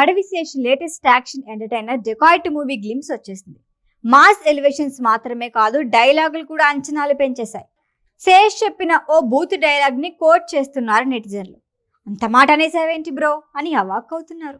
Adivi Sesh latest action entertainer dacoit movie glimpse వచ్చేసింది. Mass elevations మాత్రమే కాదు, డైలాగులు కూడా అంచనాలు పెంచేశాయి. శేష్ చెప్పిన ఓ బూత్ డైలాగ్ ని కోట్ చేస్తున్నారు నెటిజన్లు. అంత మాట అనేసావేంటి బ్రో అని అవాక్ అవుతున్నారు.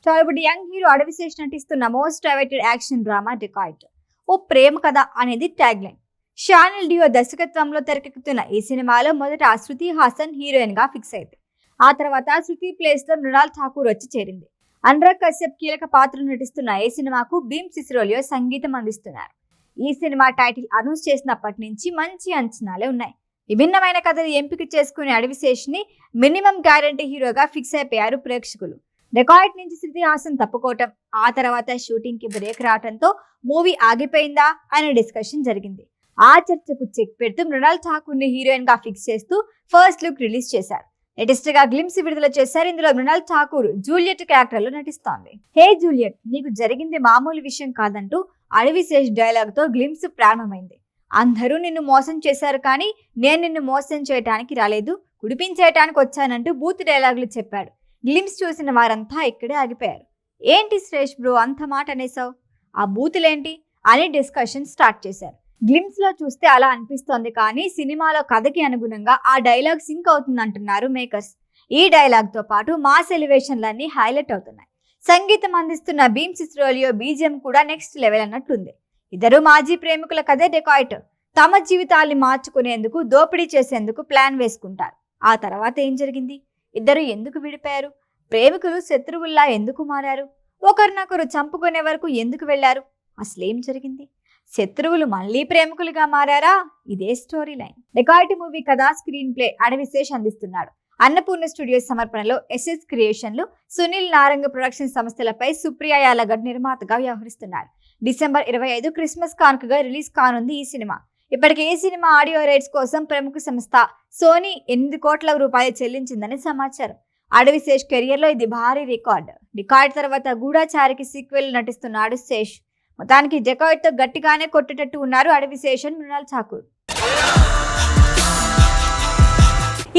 టాలీవుడ్ యంగ్ హీరో అడవిశేష్ నటిస్తున్న most awaited action drama Dacoit ఓ ప్రేమ కథ అనేది ట్యాగ్ లైన్. షానిల్ డియో దర్శకత్వంలో తెరకెక్కుతున్న ఈ సినిమాలో మొదట శృతి హాసన్ హీరోయిన్ గా ఫిక్స్ అయింది. ఆ తర్వాత శృతి ప్లేస్ లో మృణాల్ ఠాకూర్ వచ్చి చేరింది. అనురాగ్ కశ్యప్ కీలక పాత్రలు నటిస్తున్న ఈ సినిమాకు భీమ్ సిసిరోలియో సంగీతం అందిస్తున్నారు. ఈ సినిమా టైటిల్ అనౌన్స్ చేసినప్పటి నుంచి మంచి అంచనాలే ఉన్నాయి. విభిన్నమైన కథలు ఎంపిక చేసుకునే అడవిశేష్ ని మినిమం గ్యారంటీ హీరోగా ఫిక్స్ అయిపోయారు ప్రేక్షకులు. డెకాయిట్ నుంచి శృతి హాసన్ తప్పుకోవటం, ఆ తర్వాత షూటింగ్ కి బ్రేక్ రావడంతో మూవీ ఆగిపోయిందా అనే డిస్కషన్ జరిగింది. ఆ చర్చకు చెక్ పెడుతూ మృణాల్ ఠాకూర్ ని హీరోయిన్ గా ఫిక్స్ చేస్తూ ఫస్ట్ లుక్ రిలీజ్ చేశారు. లేటెస్ట్ గా గ్లిమ్స్ విడుదల చేశారు. ఇందులో మృణాల్ ఠాకూర్ జూలియట్ క్యారెక్టర్ లో నటిస్తోంది. హే జూలియట్, నీకు జరిగింది మామూలు విషయం కాదంటూ అడవిశేష్ డైలాగ్ తో గ్లిమ్స్ ప్రారంభమైంది. అందరూ నిన్ను మోసం చేశారు, కానీ నేను నిన్ను మోసం చేయడానికి రాలేదు, కుడిపించేయటానికి వచ్చానంటూ బూత్ డైలాగులు చెప్పాడు. గ్లిమ్స్ చూసిన వారంతా ఇక్కడే ఆగిపోయారు. ఏంటి శ్రేష్ బ్రో అంత మాట అనేసావు, ఆ బూతులేంటి అని డిస్కషన్ స్టార్ట్ చేశారు. గ్లిమ్స్ లో చూస్తే అలా అనిపిస్తోంది, కానీ సినిమాలో కథకి అనుగుణంగా ఆ డైలాగ్ సింక్ అవుతుందంటున్నారు మేకర్స్. ఈ డైలాగ్ తో పాటు మాస్ ఎలివేషన్లన్నీ హైలైట్ అవుతున్నాయి. సంగీతం అందిస్తున్న భీమ్ సిసిరోలియో బీజిఎం కూడా నెక్స్ట్ లెవెల్ అన్నట్టుంది. ఇద్దరు మాజీ ప్రేమికుల కథే డెకాయిట్. తమ జీవితాల్ని మార్చుకునేందుకు, దోపిడీ చేసేందుకు ప్లాన్ వేసుకుంటారు. ఆ తర్వాత ఏం జరిగింది? ఇద్దరు ఎందుకు విడిపోయారు? ప్రేమికులు శత్రువుల్లా ఎందుకు మారారు? ఒకరినొకరు చంపుకునే వరకు ఎందుకు వెళ్లారు? అసలేం జరిగింది? శత్రువులు మళ్ళీ ప్రేమికులుగా మారారా? ఇదే స్టోరీ లైన్. డెకాయిట్ మూవీ కథ, స్క్రీన్ ప్లే అడవిశేష్ అందిస్తున్నాడు. అన్నపూర్ణ స్టూడియోస్ సమర్పణలో ఎస్ఎస్ క్రియేషన్లు, సునీల్ నారంగ్ ప్రొడక్షన్ సంస్థలపై సుప్రియా యాలగడ్ నిర్మాతగా వ్యవహరిస్తున్నారు. డిసెంబర్ 25 క్రిస్మస్ కానుకగా రిలీజ్ కానుంది ఈ సినిమా. ఇప్పటికే ఈ సినిమా ఆడియో రైట్స్ కోసం ప్రముఖ సంస్థ సోనీ 8 కోట్ల రూపాయలు చెల్లించిందని సమాచారం. అడవిశేష్ కెరియర్ లో ఇది భారీ రికార్డ్. డెకాయిట్ తర్వాత గూఢచారికి సీక్వెల్ నటిస్తున్నాడు శేష్. మొత్తానికి డెకాయిట్ తో గట్టిగానే కొట్టేటట్టు ఉన్నారు అడవిశేష్, మృణాల్ ఠాకూర్.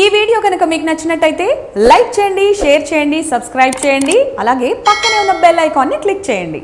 ఈ వీడియో కనుక మీకు నచ్చినట్టయితే లైక్ చేయండి, షేర్ చేయండి, సబ్స్క్రైబ్ చేయండి. అలాగే పక్కనే ఉన్న బెల్ ఐకాన్ని క్లిక్ చేయండి.